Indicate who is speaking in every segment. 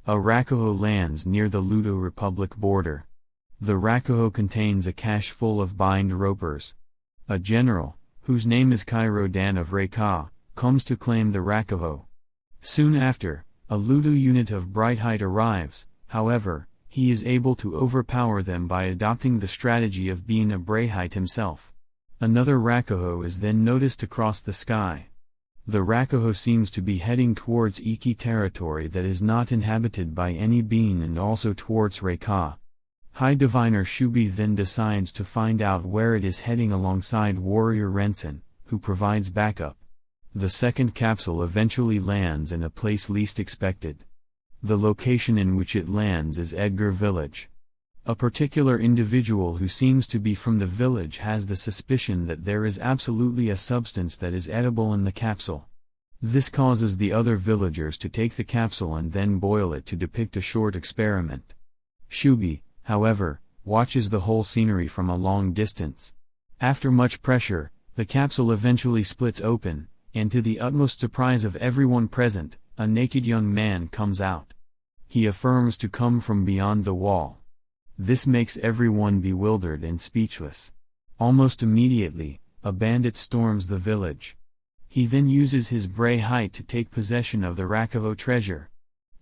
Speaker 1: A Rakuho lands near the Ludo Republic border. The Rakuho contains a cache full of bind ropers. A general, whose name is Kairo Dan of Reika, comes to claim the Rakuho. Soon after, a Ludo unit of Brightheit arrives. However, he is able to overpower them by adopting the strategy of being a Brightheit himself. Another Rakuho is then noticed across the sky. The Rakuho seems to be heading towards Iki territory that is not inhabited by any being and also towards Reika. High Diviner Shubi then decides to find out where it is heading alongside Warrior Rensen, who provides backup. The second capsule eventually lands in a place least expected. The location in which it lands is Edgar Village. A particular individual who seems to be from the village has the suspicion that there is absolutely a substance that is edible in the capsule. This causes the other villagers to take the capsule and then boil it to depict a short experiment. Shubi, however, watches the whole scenery from a long distance. After much pressure, the capsule eventually splits open, and to the utmost surprise of everyone present, a naked young man comes out. He affirms to come from beyond the wall. This makes everyone bewildered and speechless. Almost immediately, a bandit storms the village. He then uses his Brightheit to take possession of the Rakuho treasure.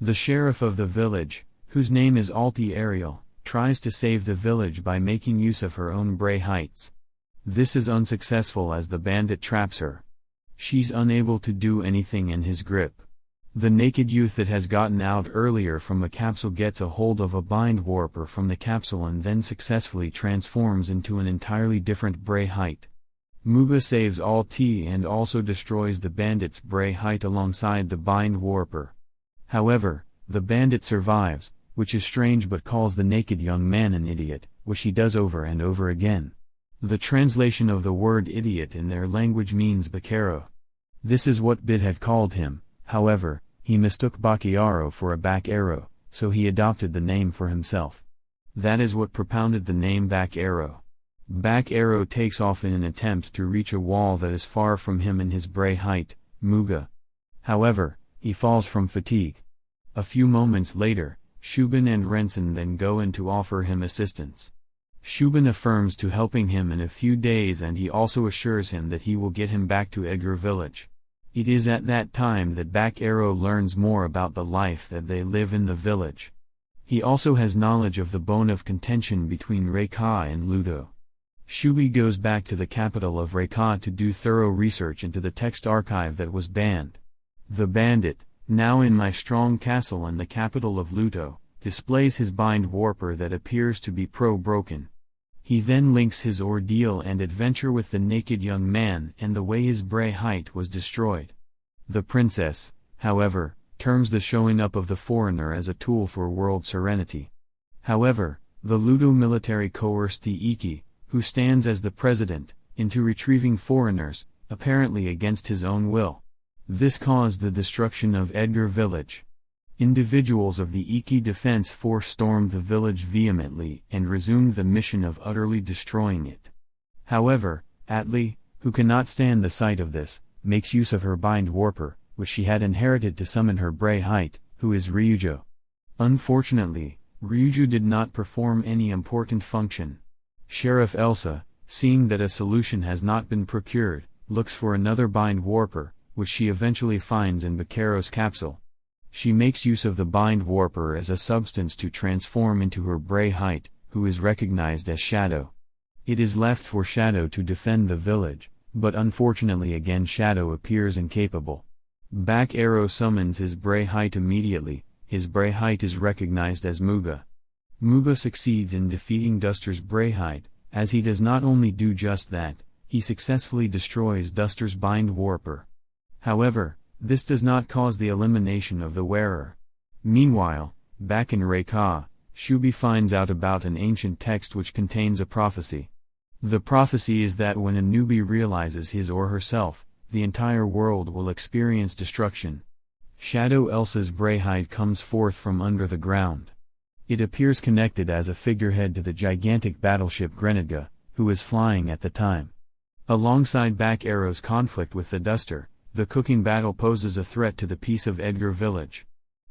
Speaker 1: The sheriff of the village, whose name is Alti Ariel, tries to save the village by making use of her own Brighthites. This is unsuccessful as the bandit traps her. She's unable to do anything in his grip. The naked youth that has gotten out earlier from a capsule gets a hold of a bind warper from the capsule and then successfully transforms into an entirely different Brightheit. Muga saves Alti and also destroys the bandit's Brightheit alongside the bind warper. However, the bandit survives, which is strange, but calls the naked young man an idiot, which he does over and over again. The translation of the word idiot in their language means Bakero. This is what Bid had called him. However, he mistook Bakiaro for a back arrow, so he adopted the name for himself. That is what propounded the name Back Arrow. Back Arrow takes off in an attempt to reach a wall that is far from him in his Brightheit, Muga. However, he falls from fatigue. A few moments later, Shubin and Rensen then go in to offer him assistance. Shubin affirms to helping him in a few days, and he also assures him that he will get him back to Edgar Village. It is at that time that Back Arrow learns more about the life that they live in the village. He also has knowledge of the bone of contention between Reika and Ludo. Shubi goes back to the capital of Reika to do thorough research into the text archive that was banned. The bandit, now in my strong castle in the capital of Ludo, displays his bind warper that appears to be broken. He then links his ordeal and adventure with the naked young man and the way his Brightheit was destroyed. The princess, however, terms the showing up of the foreigner as a tool for world serenity. However, the Ludo military coerced the Iki, who stands as the president, into retrieving foreigners, apparently against his own will. This caused the destruction of Edgar Village. Individuals of the Iki Defense Force stormed the village vehemently and resumed the mission of utterly destroying it. However, Atli, who cannot stand the sight of this, makes use of her bind warper, which she had inherited to summon her Brightheit, who is Ryujo. Unfortunately, Ryujo did not perform any important function. Sheriff Elsa, seeing that a solution has not been procured, looks for another bind warper, which she eventually finds in Bakero's capsule. She makes use of the bind warper as a substance to transform into her Brightheit, who is recognized as Shadow. It is left for Shadow to defend the village, but unfortunately again Shadow appears incapable. Back Arrow summons his Brightheit immediately. His Brightheit is recognized as Muga. Muga succeeds in defeating Duster's Brightheit. As he does not only do just that, he successfully destroys Duster's bind warper. However, this does not cause the elimination of the wearer. Meanwhile, back in Reika, Shubi finds out about an ancient text which contains a prophecy. The prophecy is that when a newbie realizes his or herself, the entire world will experience destruction. Shadow Elsa's Brightheit comes forth from under the ground. It appears connected as a figurehead to the gigantic battleship Grenadga, who is flying at the time. Alongside Back Arrow's conflict with the Duster, the cooking battle poses a threat to the peace of Edgar Village.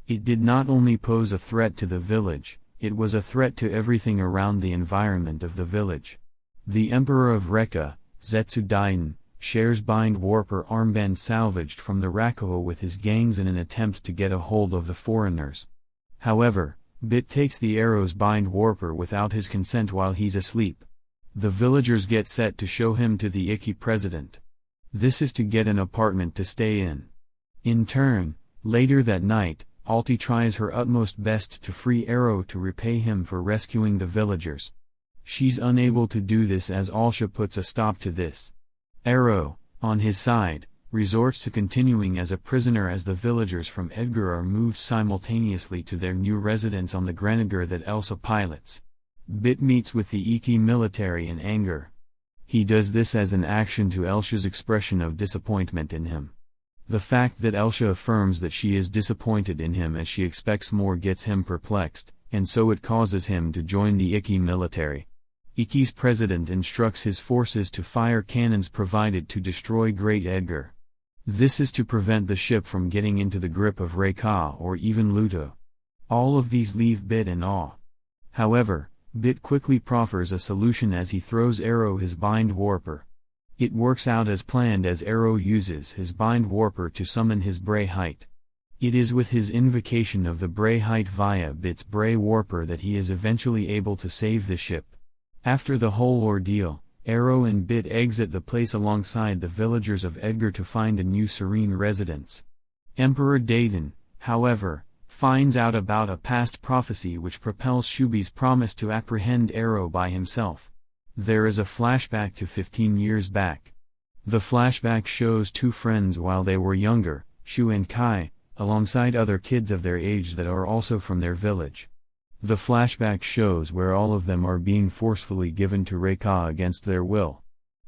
Speaker 1: It did not only pose a threat to the village, it was a threat to everything around the environment of the village. The Emperor of Rekka, Zetsudaiden, shares bind warper armband salvaged from the Rakuho with his gangs in an attempt to get a hold of the foreigners. However, Bit takes the arrow's bind warper without his consent while he's asleep. The villagers get set to show him to the Ikki president. This is to get an apartment to stay in. In turn, later that night, Alti tries her utmost best to free Arrow to repay him for rescuing the villagers. She's unable to do this as Alsha puts a stop to this. Arrow, on his side, resorts to continuing as a prisoner as the villagers from Edgar are moved simultaneously to their new residence on the Grenager that Elsa pilots. Bit meets with the Ikki military in anger. He does this as an action to Elsha's expression of disappointment in him. The fact that Elsha affirms that she is disappointed in him as she expects more gets him perplexed, and so it causes him to join the Ikki military. Ikki's president instructs his forces to fire cannons provided to destroy Great Edgar. This is to prevent the ship from getting into the grip of Reika or even Luto. All of these leave Bit in awe. However, Bit quickly proffers a solution as he throws Arrow his bind warper. It works out as planned as Arrow uses his bind warper to summon his Bray Height. It is with his invocation of the Bray Height via Bit's Bray warper that he is eventually able to save the ship. After the whole ordeal, Arrow and Bit exit the place alongside the villagers of Edgar to find a new serene residence. Emperor Daiden, however, finds out about a past prophecy which propels Shubi's promise to apprehend Arrow by himself. There is a flashback to 15 years back. The flashback shows two friends while they were younger, Shu and Kai, alongside other kids of their age that are also from their village. The flashback shows where all of them are being forcefully given to Reika against their will.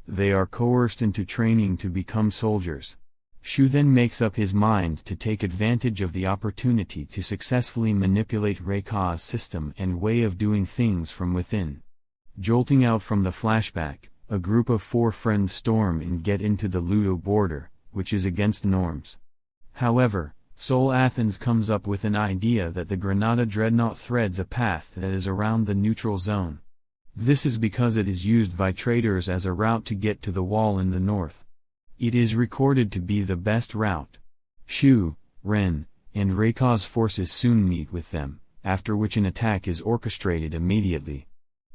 Speaker 1: They are coerced into training to become soldiers. Shu then makes up his mind to take advantage of the opportunity to successfully manipulate Reika's system and way of doing things from within. Jolting out from the flashback, a group of 4 friends storm and get into the Ludo border, which is against norms. However, Sol Athens comes up with an idea that the Granada Dreadnought threads a path that is around the neutral zone. This is because it is used by traders as a route to get to the wall in the north. It is recorded to be the best route. Shu, Ren, and Reika's forces soon meet with them, after which an attack is orchestrated immediately.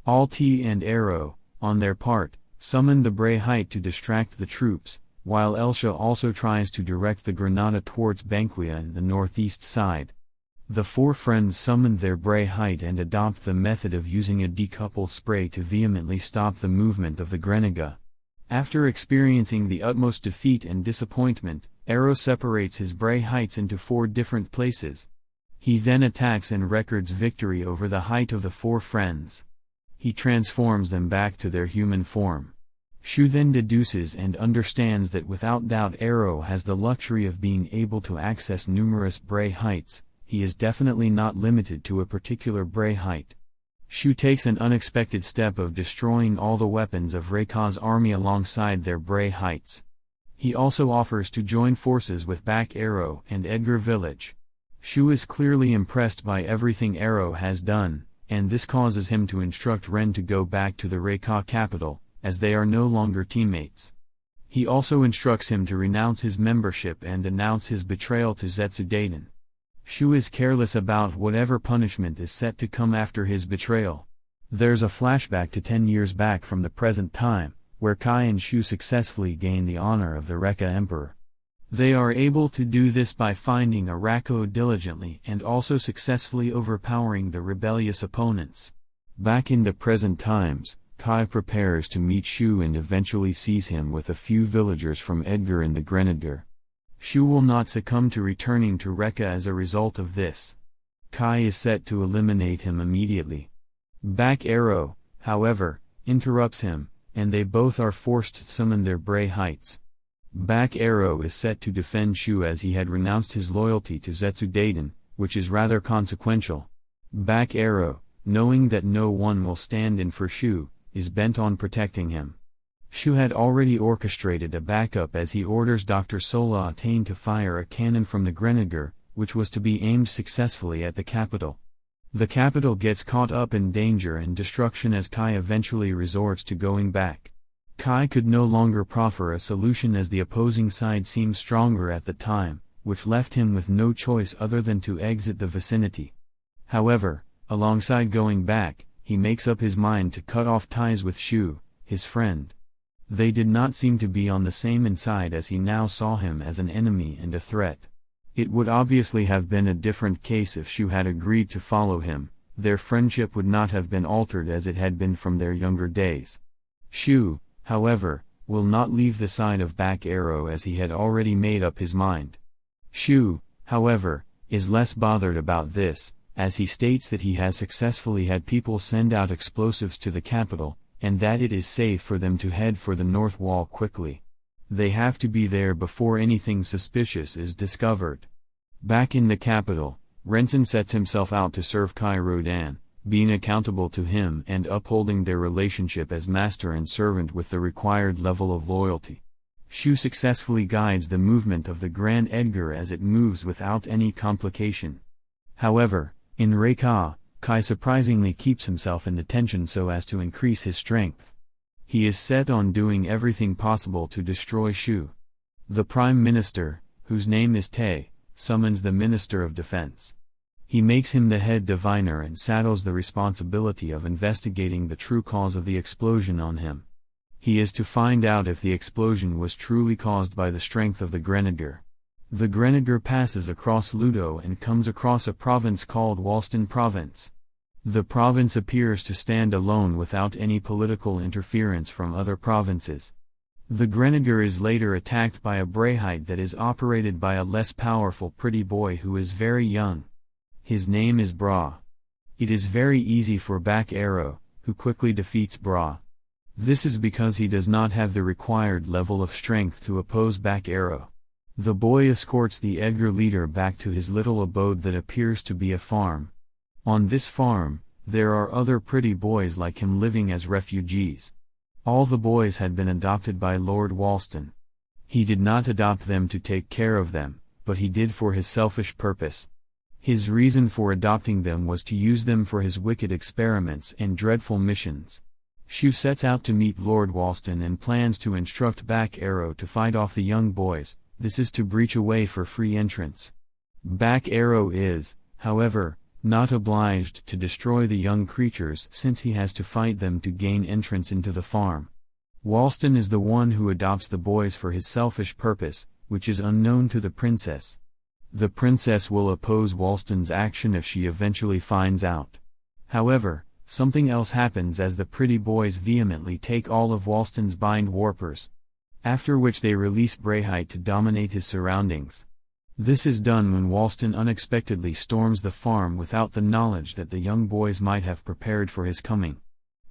Speaker 1: Alti and Arrow, on their part, summon the Bray Height to distract the troops, while Elsha also tries to direct the Granada towards Banquia in the northeast side. The 4 friends summon their Bray Height and adopt the method of using a decouple spray to vehemently stop the movement of the Grenaga. After experiencing the utmost defeat and disappointment, Arrow separates his Bray Heights into 4 different places. He then attacks and records victory over the height of the 4 friends. He transforms them back to their human form. Shu then deduces and understands that without doubt Arrow has the luxury of being able to access numerous Bray Heights. He is definitely not limited to a particular Bray Height. Shu takes an unexpected step of destroying all the weapons of Reika's army alongside their Bray Heights. He also offers to join forces with Back Arrow and Edgar Village. Shu is clearly impressed by everything Arrow has done, and this causes him to instruct Ren to go back to the Reika capital, as they are no longer teammates. He also instructs him to renounce his membership and announce his betrayal to Zetsudaiden. Shu is careless about whatever punishment is set to come after his betrayal. There's a flashback to 10 years back from the present time, where Kai and Shu successfully gain the honor of the Rekka Emperor. They are able to do this by finding a Rako diligently and also successfully overpowering the rebellious opponents. Back in the present times, Kai prepares to meet Shu and eventually sees him with a few villagers from Edgar in the Grenader. Shu will not succumb to returning to Rekka as a result of this. Kai is set to eliminate him immediately. Back Arrow, however, interrupts him, and they both are forced to summon their Bray Heights. Back Arrow is set to defend Shu as he had renounced his loyalty to Zetsudaiden, which is rather consequential. Back Arrow, knowing that no one will stand in for Shu, is bent on protecting him. Shu had already orchestrated a backup as he orders Dr. Sola Attain to fire a cannon from the Grenader, which was to be aimed successfully at the capital. The capital gets caught up in danger and destruction as Kai eventually resorts to going back. Kai could no longer proffer a solution as the opposing side seemed stronger at the time, which left him with no choice other than to exit the vicinity. However, alongside going back, he makes up his mind to cut off ties with Shu, his friend. They did not seem to be on the same side as he now saw him as an enemy and a threat. It would obviously have been a different case if Shu had agreed to follow him. Their friendship would not have been altered as it had been from their younger days. Shu, however, will not leave the side of Back Arrow as he had already made up his mind. Shu, however, is less bothered about this, as he states that he has successfully had people send out explosives to the capital, and that it is safe for them to head for the north wall quickly. They have to be there before anything suspicious is discovered. Back in the capital, Renson sets himself out to serve Kai Rodan, being accountable to him and upholding their relationship as master and servant with the required level of loyalty. Shu successfully guides the movement of the Grand Edgar as it moves without any complication. However, in Reika, Kai surprisingly keeps himself in detention so as to increase his strength. He is set on doing everything possible to destroy Shu. The Prime Minister, whose name is Tae, summons the Minister of Defense. He makes him the head diviner and saddles the responsibility of investigating the true cause of the explosion on him. He is to find out if the explosion was truly caused by the strength of the Grenadier. The Grenadier passes across Ludo and comes across a province called Walston Province. The province appears to stand alone without any political interference from other provinces. The Grenadier is later attacked by a Brehite that is operated by a less powerful pretty boy who is very young. His name is Bra. It is very easy for Back Arrow, who quickly defeats Bra. This is because he does not have the required level of strength to oppose Back Arrow. The boy escorts the Edgar leader back to his little abode that appears to be a farm. On this farm, there are other pretty boys like him living as refugees. All the boys had been adopted by Lord Walston. He did not adopt them to take care of them, but he did for his selfish purpose. His reason for adopting them was to use them for his wicked experiments and dreadful missions. Shu sets out to meet Lord Walston and plans to instruct Back Arrow to fight off the young boys. This is to breach a way for free entrance. Back Arrow is, however, not obliged to destroy the young creatures since he has to fight them to gain entrance into the farm. Walston is the one who adopts the boys for his selfish purpose, which is unknown to the princess. The princess will oppose Walston's action if she eventually finds out. However, something else happens as the pretty boys vehemently take all of Walston's bind warpers. After which they release Brehite to dominate his surroundings. This is done when Walston unexpectedly storms the farm without the knowledge that the young boys might have prepared for his coming.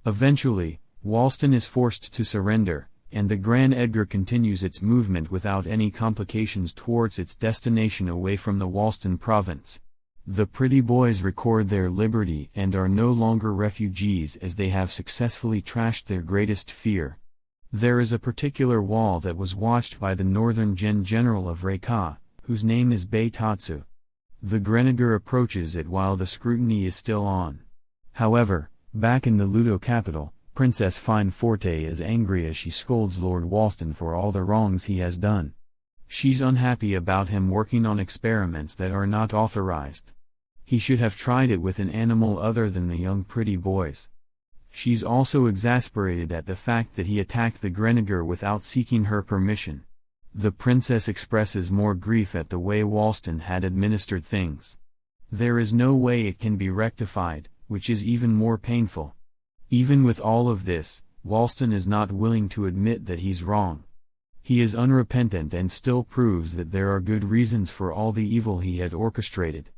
Speaker 1: Eventually, Walston is forced to surrender, and the Grand Edgar continues its movement without any complications towards its destination away from the Walston province. The pretty boys record their liberty and are no longer refugees as they have successfully trashed their greatest fear. There is a particular wall that was watched by the northern general of Reika, whose name is Beitatsu. The Grenadier approaches it while the scrutiny is still on. However, back in the Ludo capital, Princess Fine Forte is angry as she scolds Lord Walston for all the wrongs he has done. She's unhappy about him working on experiments that are not authorized. He should have tried it with an animal other than the young pretty boys. She's also exasperated at the fact that he attacked the Grenadier without seeking her permission. The princess expresses more grief at the way Walston had administered things. There is no way it can be rectified, which is even more painful. Even with all of this, Walston is not willing to admit that he's wrong. He is unrepentant and still proves that there are good reasons for all the evil he had orchestrated.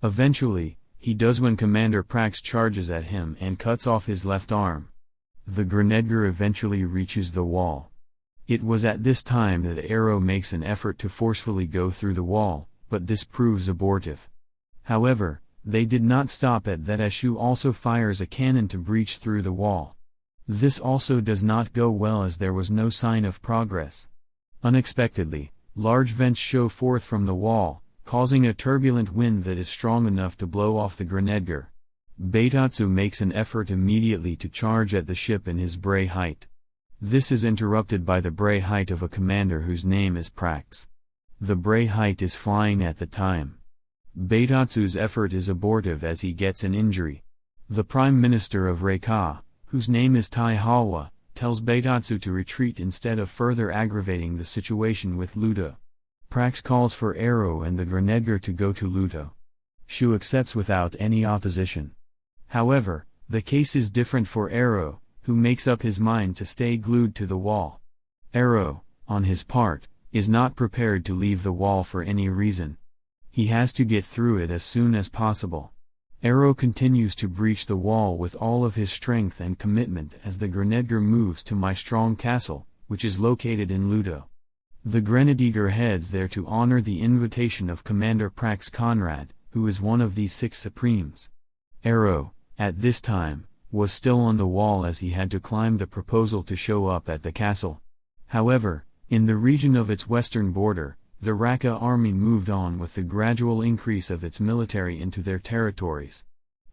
Speaker 1: Eventually, he does when Commander Prax charges at him and cuts off his left arm. The Grenadier eventually reaches the wall. It was at this time that Arrow makes an effort to forcefully go through the wall, but this proves abortive. However, they did not stop at that as Shu also fires a cannon to breach through the wall. This also does not go well as there was no sign of progress. Unexpectedly, large vents show forth from the wall, causing a turbulent wind that is strong enough to blow off the Grenadier. Beitatsu makes an effort immediately to charge at the ship in his Bray height. This is interrupted by the Bray height of a commander whose name is Prax. The Bray height is flying at the time. Beitatsu's effort is abortive as he gets an injury. The Prime Minister of Reika, whose name is Taihawa, tells Beitatsu to retreat instead of further aggravating the situation with Ludo. Prax calls for Ero and the Grenadier to go to Ludo. Shu accepts without any opposition. However, the case is different for Ero, who makes up his mind to stay glued to the wall. Ero, on his part, is not prepared to leave the wall for any reason. He has to get through it as soon as possible. Ero continues to breach the wall with all of his strength and commitment as the Grenadier moves to My Strong Castle, which is located in Ludo. The Grenadier heads there to honor the invitation of Commander Prax Conrad, who is one of these 6 Supremes. Ero, at this time, was still on the wall as he had to climb the proposal to show up at the castle. However, in the region of its western border, the Raka army moved on with the gradual increase of its military into their territories.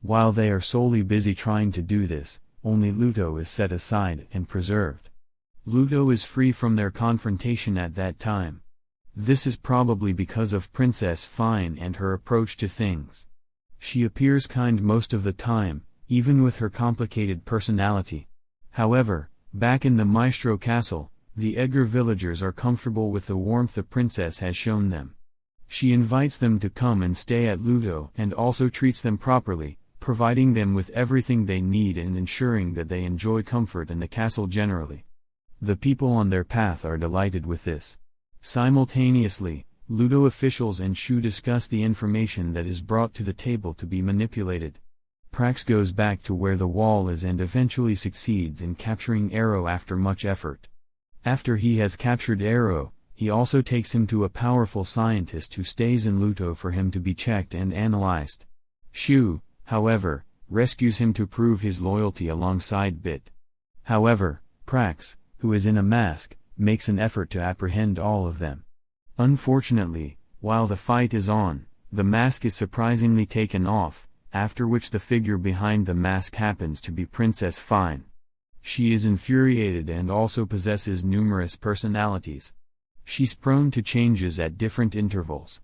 Speaker 1: While they are solely busy trying to do this, only Ludo is set aside and preserved. Ludo is free from their confrontation at that time. This is probably because of Princess Fine and her approach to things. She appears kind most of the time, even with her complicated personality. However, back in the Maestro Castle, the Edgar villagers are comfortable with the warmth the princess has shown them. She invites them to come and stay at Ludo and also treats them properly, providing them with everything they need and ensuring that they enjoy comfort in the castle generally. The people on their path are delighted with this. Simultaneously, Ludo officials and Shu discuss the information that is brought to the table to be manipulated. Prax goes back to where the wall is and eventually succeeds in capturing Ero after much effort. After he has captured Ero, he also takes him to a powerful scientist who stays in Ludo for him to be checked and analyzed. Shu, however, rescues him to prove his loyalty alongside Bit. However, Prax, who is in a mask, makes an effort to apprehend all of them. Unfortunately, while the fight is on, the mask is surprisingly taken off, after which the figure behind the mask happens to be Princess Fine. She is infuriated and also possesses numerous personalities. She's prone to changes at different intervals.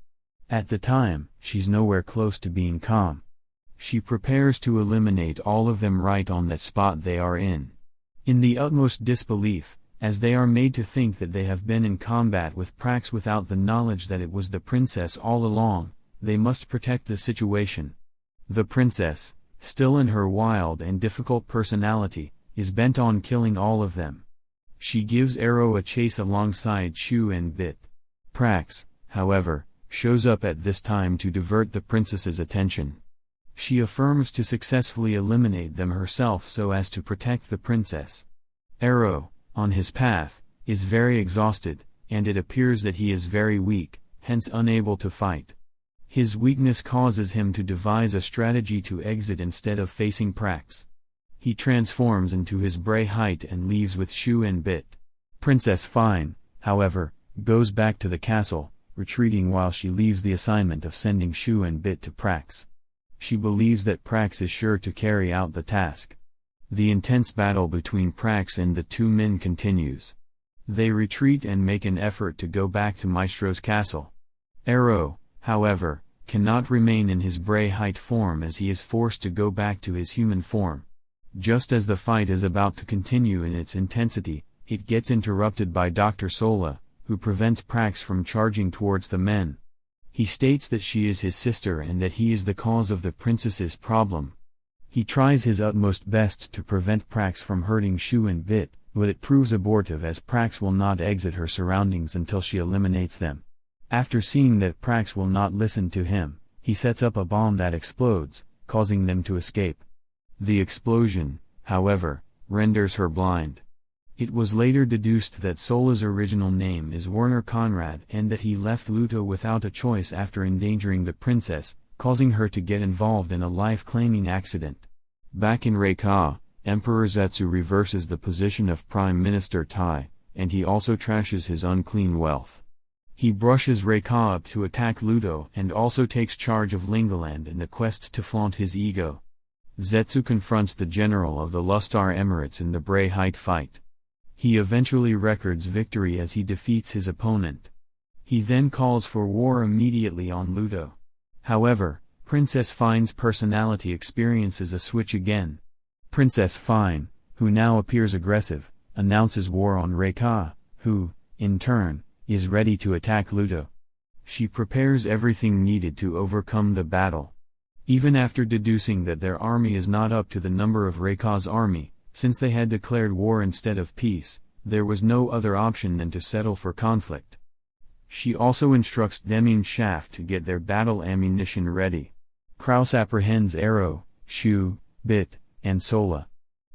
Speaker 1: At the time, she's nowhere close to being calm. She prepares to eliminate all of them right on that spot they are in. In the utmost disbelief, as they are made to think that they have been in combat with Prax without the knowledge that it was the princess all along, they must protect the situation. The princess, still in her wild and difficult personality, is bent on killing all of them. She gives Ero a chase alongside Shu and Bit. Prax, however, shows up at this time to divert the princess's attention. She affirms to successfully eliminate them herself so as to protect the princess. Ero, on his path, is very exhausted, and it appears that he is very weak, hence unable to fight. His weakness causes him to devise a strategy to exit instead of facing Prax. He transforms into his Bray height and leaves with Shu and Bit. Princess Fine, however, goes back to the castle, retreating while she leaves the assignment of sending Shu and Bit to Prax. She believes that Prax is sure to carry out the task. The intense battle between Prax and the 2 men continues. They retreat and make an effort to go back to Maestro's castle. Ero, however, cannot remain in his Bray height form as he is forced to go back to his human form. Just as the fight is about to continue in its intensity, it gets interrupted by Dr. Sola, who prevents Prax from charging towards the men. He states that she is his sister and that he is the cause of the princess's problem. He tries his utmost best to prevent Prax from hurting Shu and Bit, but it proves abortive as Prax will not exit her surroundings until she eliminates them. After seeing that Prax will not listen to him, he sets up a bomb that explodes, causing them to escape. The explosion, however, renders her blind. It was later deduced that Sola's original name is Werner Conrad and that he left Luto without a choice after endangering the princess, causing her to get involved in a life-claiming accident. Back in Reika, Emperor Zetsu reverses the position of Prime Minister Tai, and he also trashes his unclean wealth. He brushes Reika up to attack Ludo and also takes charge of Lingaland in the quest to flaunt his ego. Zetsu confronts the general of the Lustar Emirates in the Bray Height fight. He eventually records victory as he defeats his opponent. He then calls for war immediately on Ludo. However, Princess Fine's personality experiences a switch again. Princess Fine, who now appears aggressive, announces war on Reika, who, in turn, is ready to attack Ludo. She prepares everything needed to overcome the battle. Even after deducing that their army is not up to the number of Reika's army, since they had declared war instead of peace, there was no other option than to settle for conflict. She also instructs Demon Shaft to get their battle ammunition ready. Kraus apprehends Arrow, Shu, Bit, and Sola.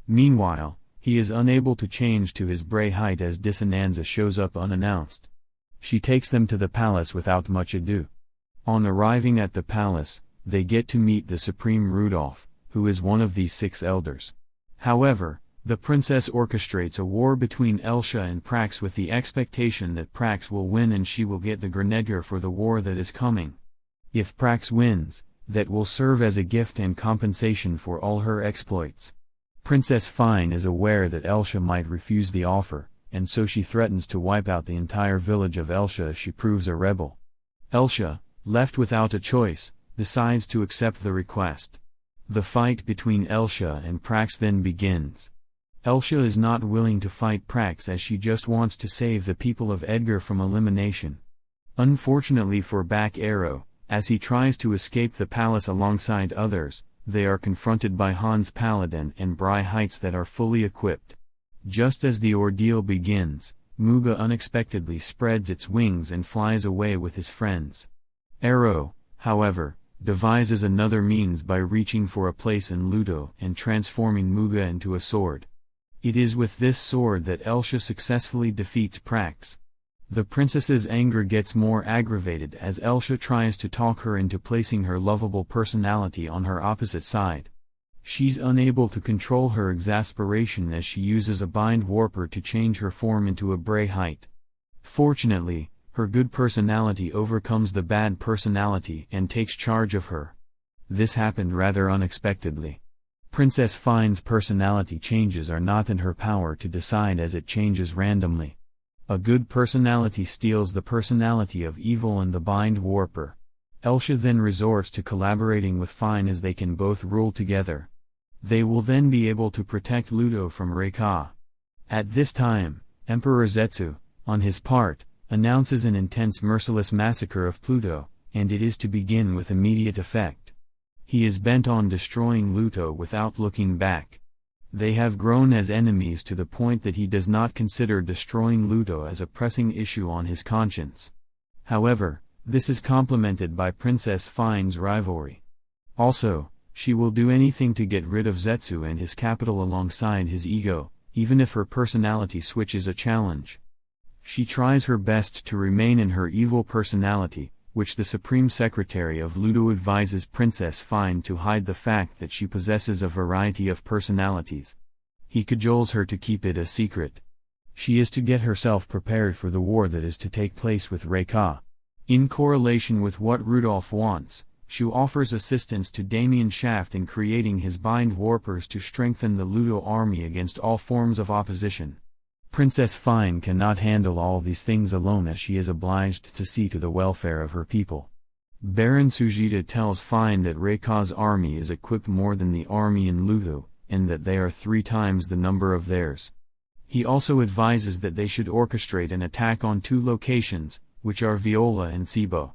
Speaker 1: Meanwhile, he is unable to change to his Bray height as Dissonanza shows up unannounced. She takes them to the palace without much ado. On arriving at the palace, they get to meet the Supreme Rudolph, who is one of these 6 elders. However, the princess orchestrates a war between Elsha and Prax with the expectation that Prax will win and she will get the Grenadier for the war that is coming. If Prax wins, that will serve as a gift and compensation for all her exploits. Princess Fine is aware that Elsha might refuse the offer, and so she threatens to wipe out the entire village of Elsha if she proves a rebel. Elsha, left without a choice, decides to accept the request. The fight between Elsha and Prax then begins. Elsha is not willing to fight Prax as she just wants to save the people of Edgar from elimination. Unfortunately for Back Arrow, as he tries to escape the palace alongside others, they are confronted by Hans Paladin and Bray Heights that are fully equipped. Just as the ordeal begins, Muga unexpectedly spreads its wings and flies away with his friends. Arrow, however, devises another means by reaching for a place in Ludo and transforming Muga into a sword. It is with this sword that Elsha successfully defeats Prax. The princess's anger gets more aggravated as Elsha tries to talk her into placing her lovable personality on her opposite side. She's unable to control her exasperation as she uses a bind warper to change her form into a Bray height. Fortunately, her good personality overcomes the bad personality and takes charge of her. This happened rather unexpectedly. Princess Fine's personality changes are not in her power to decide as it changes randomly. A good personality steals the personality of evil and the bind warper. Elsha then resorts to collaborating with Fine as they can both rule together. They will then be able to protect Ludo from Reika. At this time, Emperor Zetsu, on his part, announces an intense merciless massacre of Pluto, and it is to begin with immediate effect. He is bent on destroying Ludo without looking back. They have grown as enemies to the point that he does not consider destroying Ludo as a pressing issue on his conscience. However, this is complemented by Princess Fine's rivalry. Also, she will do anything to get rid of Zetsu and his capital alongside his ego, even if her personality switch is a challenge. She tries her best to remain in her evil personality, which the Supreme Secretary of Ludo advises Princess Fine to hide the fact that she possesses a variety of personalities. He cajoles her to keep it a secret. She is to get herself prepared for the war that is to take place with Reika. In correlation with what Rudolph wants, Shu offers assistance to Damien Shaft in creating his bind warpers to strengthen the Ludo army against all forms of opposition. Princess Fine cannot handle all these things alone as she is obliged to see to the welfare of her people. Baron Sujita tells Fine that Reika's army is equipped more than the army in Ludo, and that they are 3 times the number of theirs. He also advises that they should orchestrate an attack on 2 locations, which are Viola and Sibo.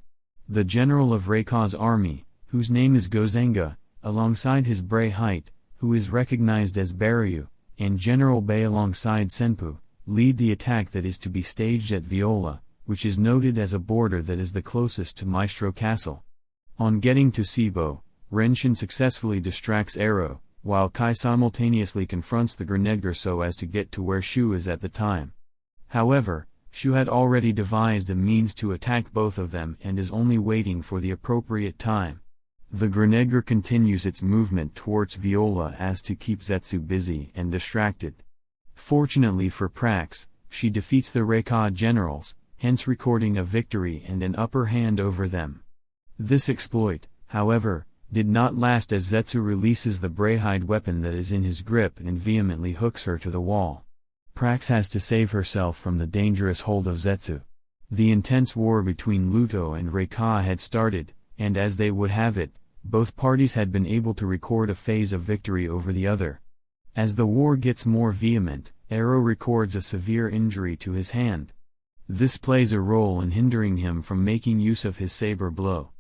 Speaker 1: The general of Reika's army, whose name is Gozenga, alongside his Bray height, who is recognized as Baryu, and General Bei alongside Senpu, lead the attack that is to be staged at Viola, which is noted as a border that is the closest to Maestro Castle. On getting to Sibo, Renshin successfully distracts Arrow, while Kai simultaneously confronts the Grenadier so as to get to where Shu is at the time. However, Shu had already devised a means to attack both of them and is only waiting for the appropriate time. The Grenadier continues its movement towards Viola as to keep Zetsu busy and distracted. Fortunately for Prax, she defeats the Reika generals, hence recording a victory and an upper hand over them. This exploit, however, did not last as Zetsu releases the Brehide weapon that is in his grip and vehemently hooks her to the wall. Prax has to save herself from the dangerous hold of Zetsu. The intense war between Luto and Reika had started, and as they would have it, both parties had been able to record a phase of victory over the other. As the war gets more vehement, Ero records a severe injury to his hand. This plays a role in hindering him from making use of his saber blow.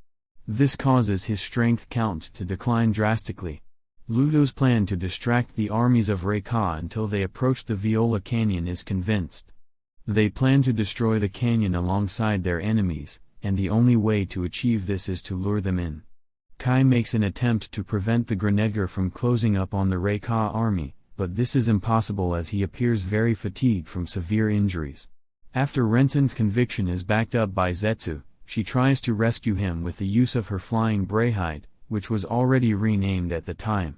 Speaker 1: This causes his strength count to decline drastically. Luto's plan to distract the armies of Reika until they approach the Viola Canyon is convinced. They plan to destroy the canyon alongside their enemies, and the only way to achieve this is to lure them in. Kai makes an attempt to prevent the Grenadier from closing up on the Reika army, but this is impossible as he appears very fatigued from severe injuries. After Rensen's conviction is backed up by Zetsu, she tries to rescue him with the use of her flying Brehide, which was already renamed at the time.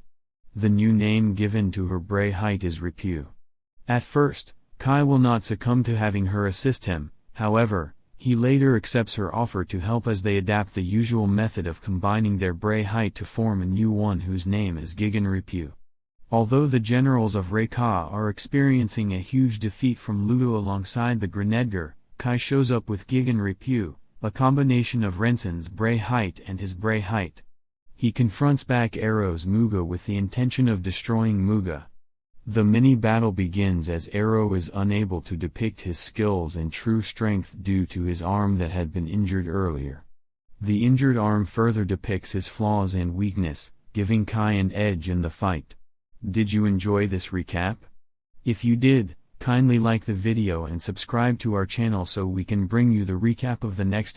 Speaker 1: The new name given to her Brehide is Repu. At first, Kai will not succumb to having her assist him, however, he later accepts her offer to help as they adapt the usual method of combining their Brehide to form a new one whose name is Gigan Repu. Although the generals of Reika are experiencing a huge defeat from Luto alongside the Grenadier, Kai shows up with Gigan Repu, a combination of Rensen's Brehide and his Brehide. He confronts back Ero's Muga with the intention of destroying Muga. The mini-battle begins as Ero is unable to depict his skills and true strength due to his arm that had been injured earlier. The injured arm further depicts his flaws and weakness, giving Kai an edge in the fight. Did you enjoy this recap? If you did, kindly like the video and subscribe to our channel so we can bring you the recap of the next